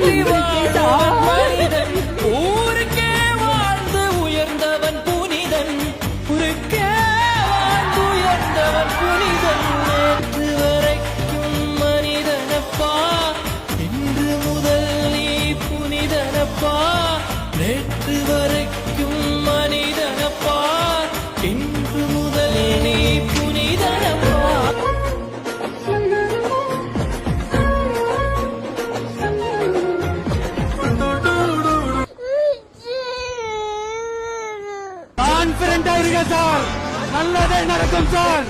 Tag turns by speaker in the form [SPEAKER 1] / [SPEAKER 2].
[SPEAKER 1] சொல்லி வாழ்ந்தவன் மனிதன். ஊருக்கே வாழ்ந்து உயர்ந்தவன் புனிதன். ஊருக்கே வாழ்ந்து உயர்ந்தவன் புனிதன். நேற்று வரைக்கும் மனிதனப்பா, இன்று முதல் நீ புனிதனப்பா. நேற்று வரைக்கும் மனிதனப்பா, இன்று முதல் நீ புனிதனப்பா.
[SPEAKER 2] கான்பிடண்டா இருங்க சார், நல்லதே நடக்கும் சார்.